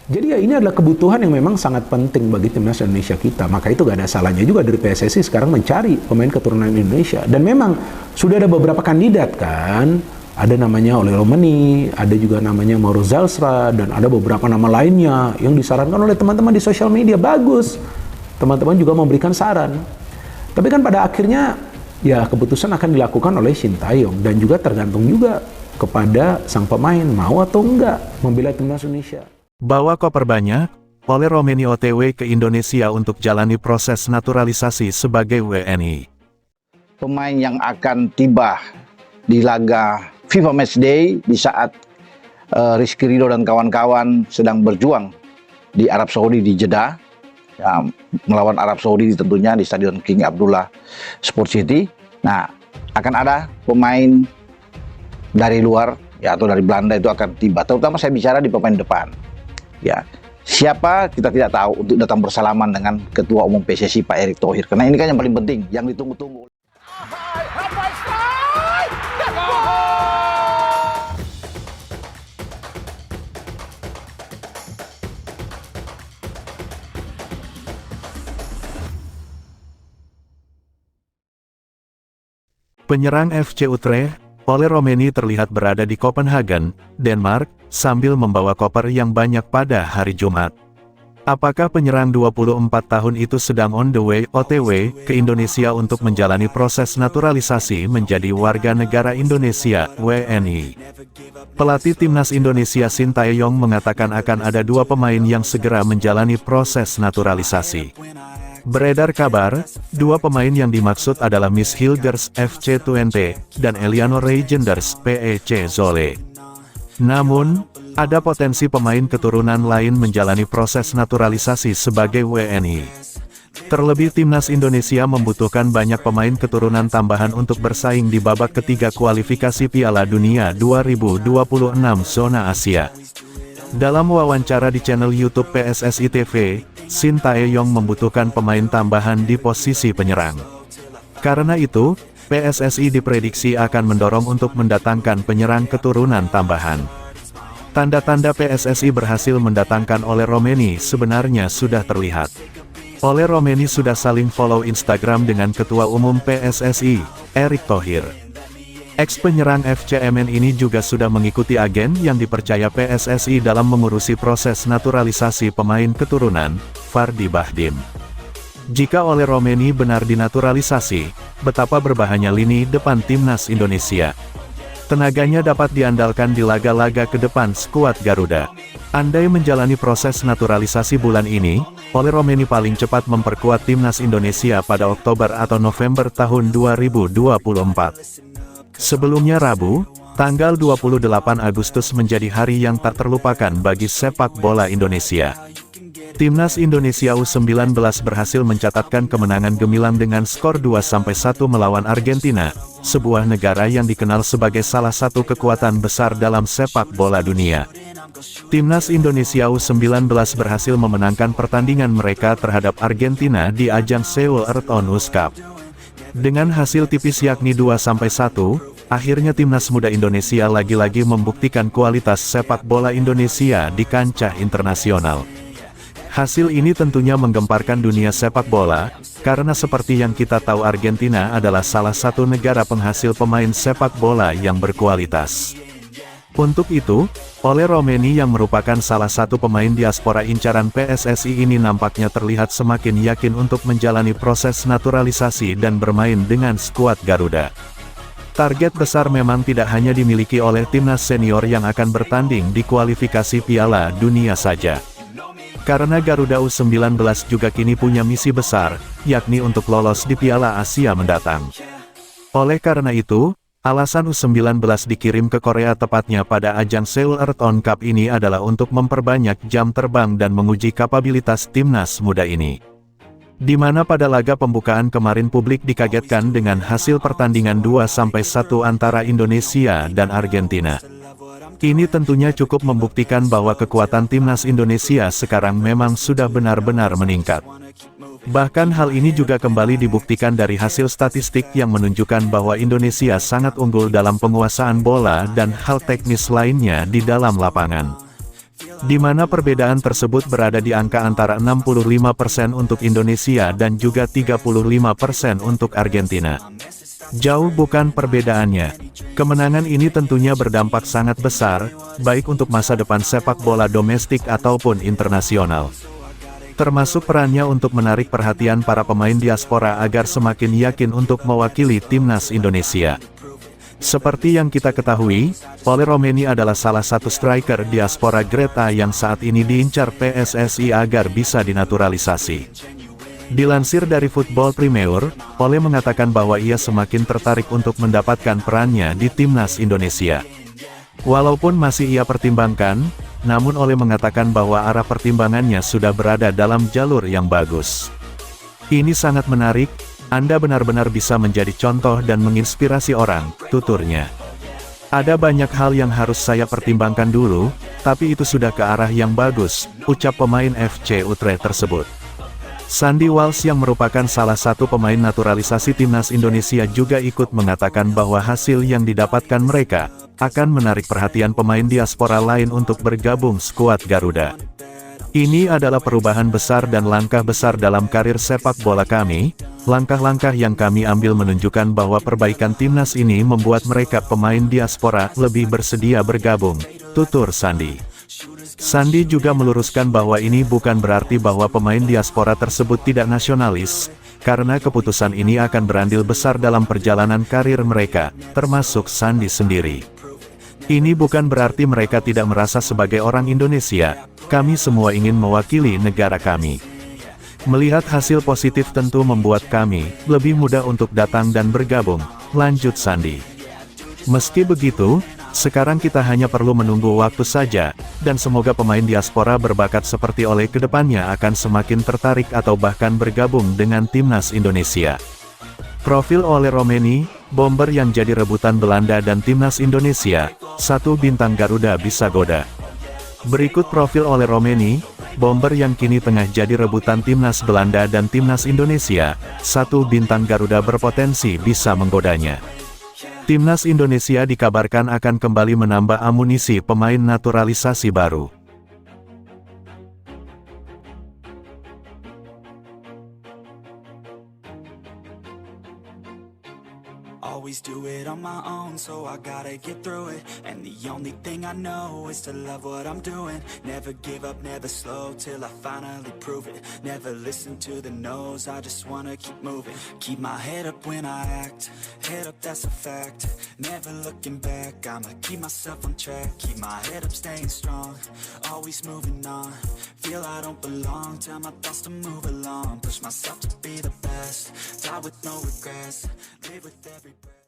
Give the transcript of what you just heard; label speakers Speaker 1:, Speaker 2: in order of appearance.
Speaker 1: Jadi ya ini adalah kebutuhan yang memang sangat penting bagi timnas Indonesia kita. Maka itu gak ada salahnya juga dari PSSI sekarang mencari pemain keturunan Indonesia. Dan memang sudah ada beberapa kandidat kan. Ada namanya Oleh Romani, ada juga namanya Mauro Zalstra, dan ada beberapa nama lainnya yang disarankan oleh teman-teman di sosial media. Bagus. Teman-teman juga memberikan saran. Tapi kan pada akhirnya ya keputusan akan dilakukan oleh Shin Tae-yong. Dan juga tergantung juga kepada sang pemain mau atau enggak membela timnas Indonesia.
Speaker 2: Bawa koper banyak, Oleh Romani OTW ke Indonesia untuk jalani proses naturalisasi sebagai WNI.
Speaker 3: Pemain yang akan tiba di laga FIFA Matchday di saat Rizky Ridho dan kawan-kawan sedang berjuang di Arab Saudi di Jeddah, ya, melawan Arab Saudi tentunya di Stadion King Abdullah Sport City. Nah, akan ada pemain dari luar ya atau dari Belanda itu akan tiba. Terutama saya bicara di pemain depan. Ya, siapa kita tidak tahu untuk datang bersalaman dengan Ketua Umum PSSI Pak Erick Thohir. Karena ini kan yang paling penting, yang ditunggu-tunggu.
Speaker 2: Penyerang FC Utrecht, Oleh Romani terlihat berada di Copenhagen, Denmark, sambil membawa koper yang banyak pada hari Jumat. Apakah penyerang 24 tahun itu sedang on the way (OTW) ke Indonesia untuk menjalani proses naturalisasi menjadi warga negara Indonesia (WNI)? Pelatih timnas Indonesia Shin Tae-yong mengatakan akan ada 2 pemain yang segera menjalani proses naturalisasi. Beredar kabar, 2 pemain yang dimaksud adalah Miss Hilgers FC Twente dan Eleanor Regenders PEC Zwolle. Namun, ada potensi pemain keturunan lain menjalani proses naturalisasi sebagai WNI. Terlebih timnas Indonesia membutuhkan banyak pemain keturunan tambahan untuk bersaing di babak ketiga kualifikasi Piala Dunia 2026 zona Asia. Dalam wawancara di channel YouTube PSSI TV, Shin Tae-yong membutuhkan pemain tambahan di posisi penyerang. Karena itu, PSSI diprediksi akan mendorong untuk mendatangkan penyerang keturunan tambahan. Tanda-tanda PSSI berhasil mendatangkan Oleh Romani sebenarnya sudah terlihat. Oleh Romani sudah saling follow Instagram dengan Ketua Umum PSSI, Erick Thohir. Ex-penyerang FCMN ini juga sudah mengikuti agen yang dipercaya PSSI dalam mengurusi proses naturalisasi pemain keturunan, Fardi Bahdim. Jika Oleh Romani benar dinaturalisasi, betapa berbahayanya lini depan timnas Indonesia. Tenaganya dapat diandalkan di laga-laga ke depan skuad Garuda. Andai menjalani proses naturalisasi bulan ini, Oleh Romani paling cepat memperkuat timnas Indonesia pada Oktober atau November tahun 2024. Sebelumnya Rabu, tanggal 28 Agustus menjadi hari yang tak terlupakan bagi sepak bola Indonesia. Timnas Indonesia U19 berhasil mencatatkan kemenangan gemilang dengan skor 2-1 melawan Argentina, sebuah negara yang dikenal sebagai salah satu kekuatan besar dalam sepak bola dunia. Timnas Indonesia U19 berhasil memenangkan pertandingan mereka terhadap Argentina di ajang Seoul Earthonus Cup. Dengan hasil tipis yakni 2-1, akhirnya timnas muda Indonesia lagi-lagi membuktikan kualitas sepak bola Indonesia di kancah internasional. Hasil ini tentunya menggemparkan dunia sepak bola, karena seperti yang kita tahu Argentina adalah salah satu negara penghasil pemain sepak bola yang berkualitas. Untuk itu, Oleh Romani yang merupakan salah satu pemain diaspora incaran PSSI ini nampaknya terlihat semakin yakin untuk menjalani proses naturalisasi dan bermain dengan skuad Garuda. Target besar memang tidak hanya dimiliki oleh timnas senior yang akan bertanding di kualifikasi Piala Dunia saja. Karena Garuda U19 juga kini punya misi besar, yakni untuk lolos di Piala Asia mendatang. Oleh karena itu, alasan U19 dikirim ke Korea tepatnya pada ajang Seoul Earthon Cup ini adalah untuk memperbanyak jam terbang dan menguji kapabilitas timnas muda ini. Di mana pada laga pembukaan kemarin publik dikagetkan dengan hasil pertandingan 2-1 antara Indonesia dan Argentina. Ini tentunya cukup membuktikan bahwa kekuatan timnas Indonesia sekarang memang sudah benar-benar meningkat. Bahkan hal ini juga kembali dibuktikan dari hasil statistik yang menunjukkan bahwa Indonesia sangat unggul dalam penguasaan bola dan hal teknis lainnya di dalam lapangan. di mana perbedaan tersebut berada di angka antara 65% untuk Indonesia dan juga 35% untuk Argentina. Jauh bukan perbedaannya. Kemenangan ini tentunya berdampak sangat besar, baik untuk masa depan sepak bola domestik ataupun internasional. Termasuk perannya untuk menarik perhatian para pemain diaspora agar semakin yakin untuk mewakili timnas Indonesia. Seperti yang kita ketahui, Oleg Romeni adalah salah satu striker diaspora Grade A yang saat ini diincar PSSI agar bisa dinaturalisasi. Dilansir dari Football Premier, Ole mengatakan bahwa ia semakin tertarik untuk mendapatkan perannya di timnas Indonesia. Walaupun masih ia pertimbangkan, namun Ole mengatakan bahwa arah pertimbangannya sudah berada dalam jalur yang bagus. Ini sangat menarik, Anda benar-benar bisa menjadi contoh dan menginspirasi orang, tuturnya. Ada banyak hal yang harus saya pertimbangkan dulu, tapi itu sudah ke arah yang bagus, ucap pemain FC Utrecht tersebut. Sandy Walsh yang merupakan salah satu pemain naturalisasi timnas Indonesia juga ikut mengatakan bahwa hasil yang didapatkan mereka akan menarik perhatian pemain diaspora lain untuk bergabung skuad Garuda. Ini adalah perubahan besar dan langkah besar dalam karir sepak bola kami. Langkah-langkah yang kami ambil menunjukkan bahwa perbaikan timnas ini membuat mereka pemain diaspora lebih bersedia bergabung, tutur Sandy. Sandy juga meluruskan bahwa ini bukan berarti bahwa pemain diaspora tersebut tidak nasionalis, karena keputusan ini akan berandil besar dalam perjalanan karir mereka, termasuk Sandy sendiri. Ini bukan berarti mereka tidak merasa sebagai orang Indonesia, kami semua ingin mewakili negara kami. Melihat hasil positif tentu membuat kami lebih mudah untuk datang dan bergabung, lanjut Sandy. Meski begitu, sekarang kita hanya perlu menunggu waktu saja, dan semoga pemain diaspora berbakat seperti Ole kedepannya akan semakin tertarik atau bahkan bergabung dengan timnas Indonesia. Profil Oleg Romeni, bomber yang jadi rebutan Belanda dan timnas Indonesia, satu bintang Garuda bisa goda. Berikut profil Oleg Romeni, bomber yang kini tengah jadi rebutan timnas Belanda dan timnas Indonesia, satu bintang Garuda berpotensi bisa menggodanya. Timnas Indonesia dikabarkan akan kembali menambah amunisi pemain naturalisasi baru.
Speaker 4: Always do it on my own, so I gotta get through it. And the only thing I know is to love what I'm doing. Never give up, never slow, till I finally prove it. Never listen to the no's, I just wanna keep moving. Keep my head up when I act, head up that's a fact. Never looking back, I'ma keep myself on track. Keep my head up staying strong, always moving on. Feel I don't belong, tell my thoughts to move along. Push myself to be the best, die with no regrets. Live with every breath.